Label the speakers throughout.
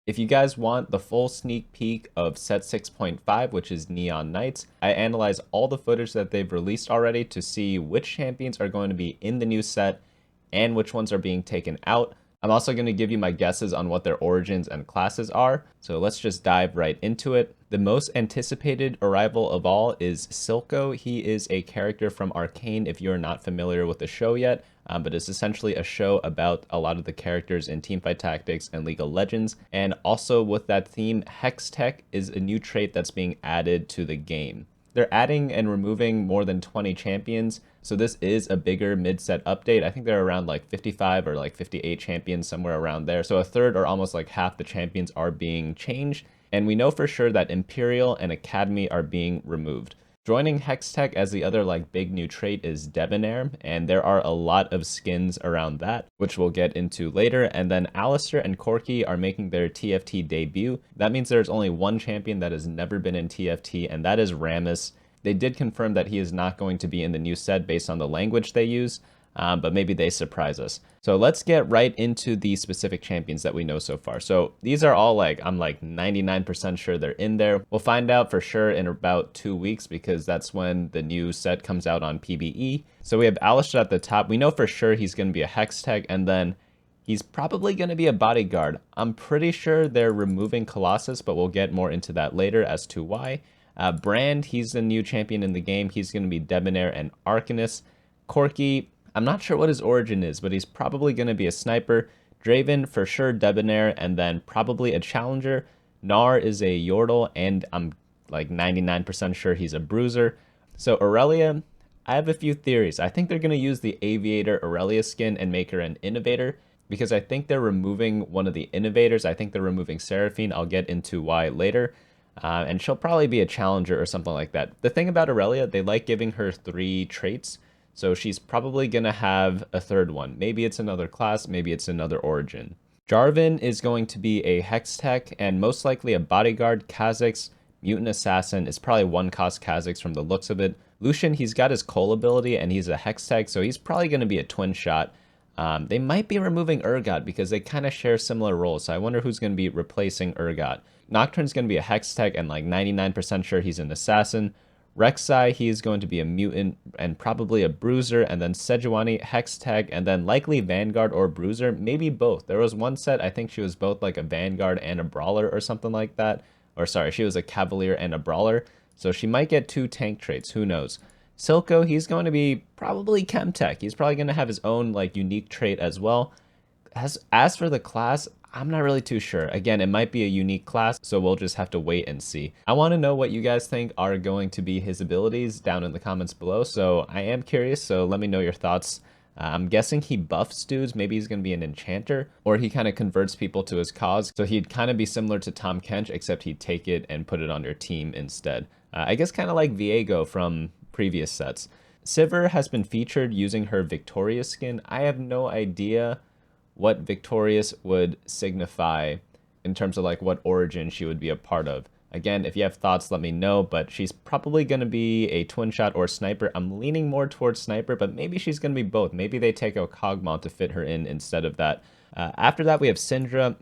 Speaker 1: If you guys want the full sneak peek of set 6.5, which is Neon Knights, I analyze all the footage that they've released already to see which champions are going to be in the new set and which ones are being taken out. I'm also going to give you my guesses on what their origins and classes are, so let's just dive right into it. The most anticipated arrival of all is Silko. He is a character from Arcane if you're not familiar with the show yet, but it's essentially a show about a lot of the characters in Teamfight Tactics and League of Legends. And also with that theme, Hextech is a new trait that's being added to the game. They're adding and removing more than 20 champions, so this is a bigger mid-set update. I think they're around like 55 or like 58 champions, somewhere around there. So a third or almost like half the champions are being changed. And we know for sure that Imperial and Academy are being removed. Joining Hextech as the other like big new trait is Debonair, and there are a lot of skins around that, which we'll get into later. And then Alistair and Corki are making their TFT debut. That means there's only one champion that has never been in TFT, and that is Rammus. They did confirm that he is not going to be in the new set based on the language they use, but maybe they surprise us. So let's get right into the specific champions that we know so far. So these are all like, I'm like 99% sure they're in there. We'll find out for sure in about 2 weeks because that's when the new set comes out on PBE. So we have Alistair at the top. We know for sure he's going to be a Hextech, and then he's probably going to be a bodyguard. I'm pretty sure they're removing Colossus, but we'll get more into that later as to why. Brand, he's the new champion in the game. He's going to be Debonair and Arcanist. Corki, I'm not sure what his origin is, but he's probably going to be a sniper. Draven, for sure, Debonair, and then probably a challenger. Gnar is a Yordle, and I'm like 99% sure he's a bruiser. So Aurelia, I have a few theories. I think they're going to use the Aviator Aurelia skin and make her an innovator, because I think they're removing one of the innovators. I think they're removing Seraphine. I'll get into why later. And she'll probably be a challenger or something like that. The thing about Aurelia, they like giving her 3 traits. So she's probably going to have a third one. Maybe it's another class, maybe it's another origin. Jarvan is going to be a Hextech and most likely a bodyguard. Kha'Zix, mutant assassin, is probably one cost Kha'Zix from the looks of it. Lucian, he's got his Cole ability and he's a Hextech, so he's probably going to be a twin shot. They might be removing Urgot because they kind of share similar roles, so I wonder who's going to be replacing Urgot. Nocturne's going to be a Hextech and like 99% sure he's an assassin. Rek'Sai, he's going to be a mutant and probably a bruiser, and then Sejuani, Hextech, and then likely Vanguard or bruiser, maybe both. There was one set, I think she was both like a Vanguard and a brawler or something like that. Or sorry, she was a Cavalier and a brawler, so she might get 2 tank traits, who knows. Silco, he's going to be probably Chemtech. He's probably going to have his own like unique trait as well. As for the class, I'm not really too sure. Again, it might be a unique class, so we'll just have to wait and see. I want to know what you guys think are going to be his abilities down in the comments below, so I am curious, so let me know your thoughts. I'm guessing he buffs dudes. Maybe he's going to be an enchanter, or he kind of converts people to his cause. So he'd kind of be similar to Tom Kench, except he'd take it and put it on your team instead. I guess kind of like Viego from previous sets. Sivir has been featured using her Victorious skin. I have no idea what Victorious would signify in terms of like what origin she would be a part of. Again, if you have thoughts, let me know, but she's probably going to be a twin shot or sniper. I'm leaning more towards sniper, but maybe she's going to be both. Maybe they take a Cogmont to fit her in instead of that. After that, we have Syndra.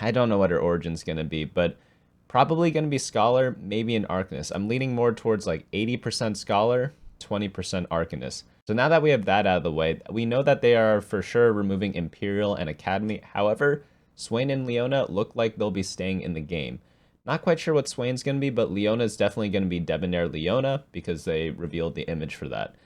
Speaker 1: I don't know what her origin's going to be, but probably going to be Scholar, maybe an Arcanist. I'm leaning more towards like 80% Scholar, 20% Arcanist. So now that we have that out of the way, we know that they are for sure removing Imperial and Academy. However, Swain and Leona look like they'll be staying in the game. Not quite sure what Swain's going to be, but Leona is definitely going to be Debonair Leona because they revealed the image for that.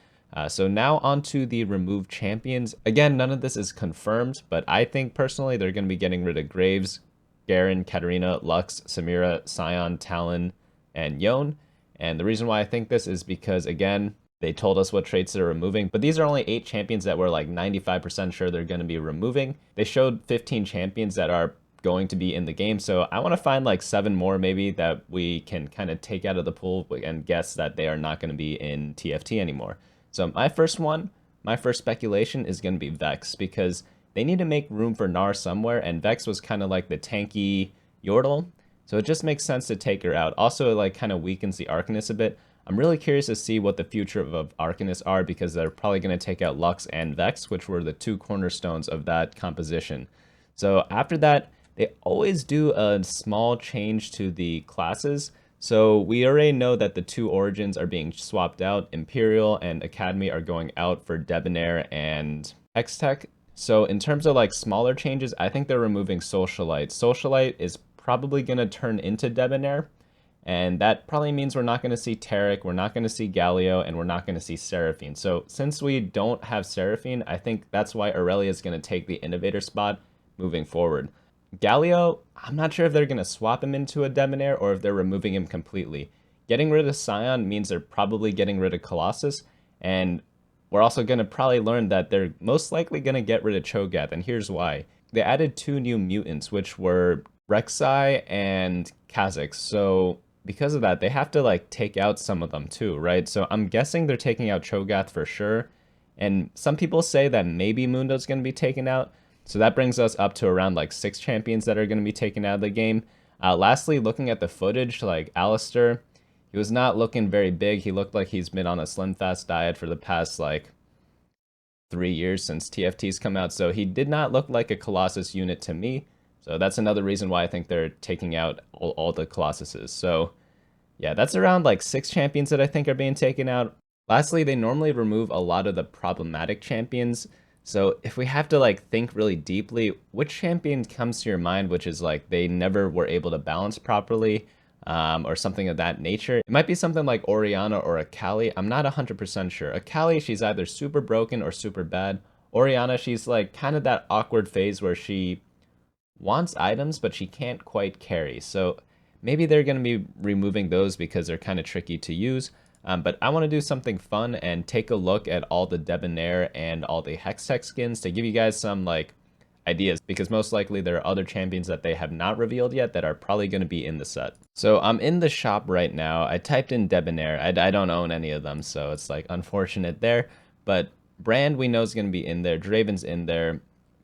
Speaker 1: So now on to the removed champions. Again, none of this is confirmed, but I think personally they're going to be getting rid of Graves, Garen, Katarina, Lux, Samira, Sion, Talon, and Yone. And the reason why I think this is because, again, they told us what traits they're removing, but these are only 8 champions that we're like 95% sure they're going to be removing. They showed 15 champions that are going to be in the game, so I want to find like 7 more maybe that we can kind of take out of the pool and guess that they are not going to be in TFT anymore. So my first speculation is going to be Vex, because they need to make room for Gnar somewhere, and Vex was kind of like the tanky Yordle, so it just makes sense to take her out. Also, it like kind of weakens the Arcanist a bit. I'm really curious to see what the future of Arcanists are, because they're probably going to take out Lux and Vex, which were the 2 cornerstones of that composition. So after that, they always do a small change to the classes. So we already know that the two origins are being swapped out. Imperial and Academy are going out for Debonair and Hextech. So in terms of like smaller changes, I think they're removing Socialite. Socialite is probably going to turn into Debonair. And that probably means we're not going to see Taric, we're not going to see Galio, and we're not going to see Seraphine. So since we don't have Seraphine, I think that's why Aurelia is going to take the Innovator spot moving forward. Galio, I'm not sure if they're going to swap him into a Debonair or if they're removing him completely. Getting rid of Scion means they're probably getting rid of Colossus, and we're also going to probably learn that they're most likely going to get rid of Cho'Gath, and here's why. They added 2 new mutants, which were Rek'Sai and Kha'Zix, so because of that, they have to like take out some of them too, right? So I'm guessing they're taking out Cho'Gath for sure. And some people say that maybe Mundo's going to be taken out. So that brings us up to around like 6 champions that are going to be taken out of the game. Lastly, looking at the footage, like Alistair, he was not looking very big. He looked like he's been on a slim fast diet for the past like 3 years since TFT's come out. So he did not look like a Colossus unit to me. So that's another reason why I think they're taking out all the Colossuses. So yeah, that's around like 6 champions that I think are being taken out. Lastly, they normally remove a lot of the problematic champions. So if we have to like think really deeply, which champion comes to your mind, which is like they never were able to balance properly, or something of that nature? It might be something like Orianna or Akali. I'm not 100% sure. Akali, she's either super broken or super bad. Orianna, she's like kind of that awkward phase where she wants items, but she can't quite carry. So maybe they're going to be removing those because they're kind of tricky to use. But I want to do something fun and take a look at all the Debonair and all the Hex Tech skins to give you guys some like ideas, because most likely there are other champions that they have not revealed yet that are probably going to be in the set. So I'm in the shop right now. I typed in Debonair. I don't own any of them, so it's like unfortunate there. But Brand we know is going to be in there. Draven's in there.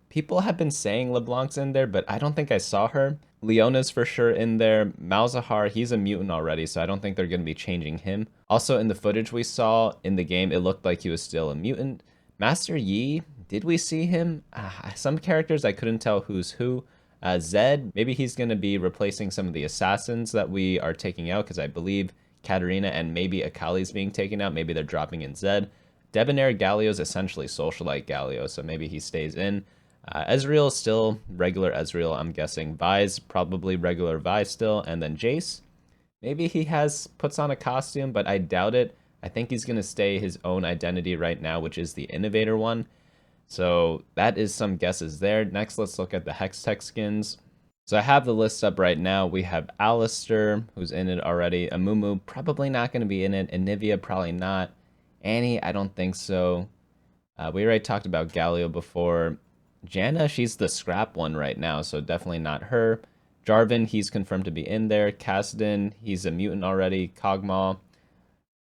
Speaker 1: People have been saying LeBlanc's in there, but I don't think I saw her. Leona's for sure in there. Malzahar, he's a mutant already, so I don't think they're going to be changing him. Also, in the footage we saw in the game, it looked like he was still a mutant. Master Yi, did we see him? Some characters I couldn't tell who's who. Zed, maybe he's going to be replacing some of the assassins that we are taking out, because I believe Katarina and maybe Akali's being taken out. Maybe they're dropping in Zed. Debonair Galio is essentially Socialite Galio, so maybe he stays in. Ezreal still regular Ezreal, I'm guessing. Vi's probably regular Vi still. And then Jace, maybe he puts on a costume, but I doubt it. I think he's going to stay his own identity right now, which is the Innovator one. So that is some guesses there. Next, let's look at the Hex Tech skins. So I have the list up right now. We have Alistair, who's in it already. Amumu, probably not going to be in it. Anivia, probably not. Annie, I don't think so. We already talked about Galio before. Janna, she's the scrap one right now, so definitely not her. Jarvan, he's confirmed to be in there. Kassadin, he's a mutant already. Kog'Maw,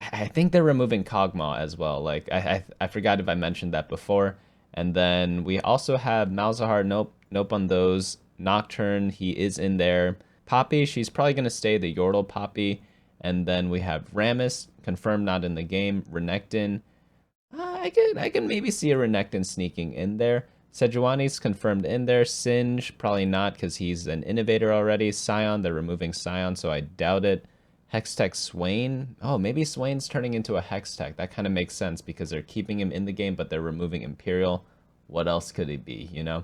Speaker 1: I think they're removing Kog'Maw as well. Like, I forgot if I mentioned that before. And then we also have Malzahar, nope on those. Nocturne, he is in there. Poppy, she's probably going to stay the Yordle Poppy. And then we have Rammus, confirmed not in the game. Renekton, I can maybe see a Renekton sneaking in there. Sejuani's confirmed in there. Singe, probably not because he's an Innovator already. Sion, they're removing Sion, so I doubt it. Hextech Swain. Oh, maybe Swain's turning into a Hextech. That kind of makes sense because they're keeping him in the game, but they're removing Imperial. What else could he be, you know?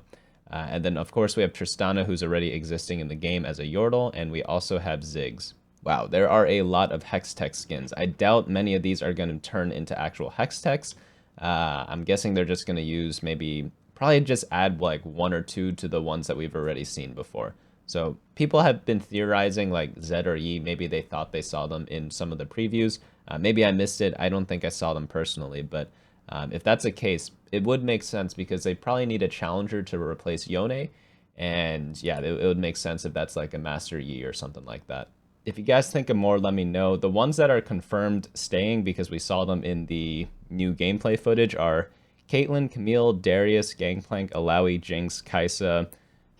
Speaker 1: And then, of course, we have Tristana, who's already existing in the game as a Yordle, and we also have Ziggs. Wow, there are a lot of Hextech skins. I doubt many of these are going to turn into actual Hextechs. I'm guessing they're just going to use probably just add like 1 or 2 to the ones that we've already seen before. So people have been theorizing like Zed or Yi, maybe they thought they saw them in some of the previews. Maybe I missed it. I don't think I saw them personally, but if that's the case, it would make sense because they probably need a challenger to replace Yone. And yeah, it would make sense if that's like a Master Yi or something like that. If you guys think of more, let me know. The ones that are confirmed staying because we saw them in the new gameplay footage are Caitlyn, Camille, Darius, Gangplank, Alawi, Jinx, Kaisa,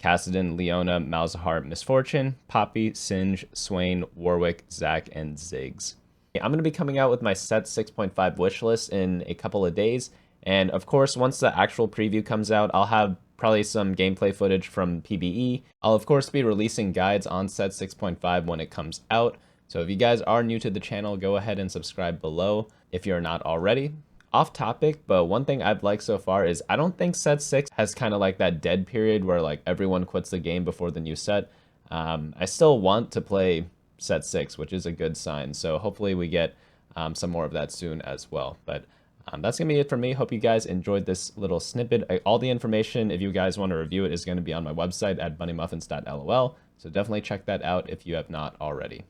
Speaker 1: Kassadin, Leona, Malzahar, Misfortune, Poppy, Singe, Swain, Warwick, Zac, and Ziggs. I'm going to be coming out with my set 6.5 wish list in a couple of days. And of course, once the actual preview comes out, I'll have probably some gameplay footage from PBE. I'll of course be releasing guides on set 6.5 when it comes out. So if you guys are new to the channel, go ahead and subscribe below if you're not already. Off topic, but one thing I've liked so far is I don't think set 6 has kind of like that dead period where like everyone quits the game before the new set. I still want to play set 6, which is a good sign. So hopefully we get some more of that soon as well. But that's going to be it for me. Hope you guys enjoyed this little snippet. All the information, if you guys want to review it, is going to be on my website at bunnymuffins.lol. So definitely check that out if you have not already.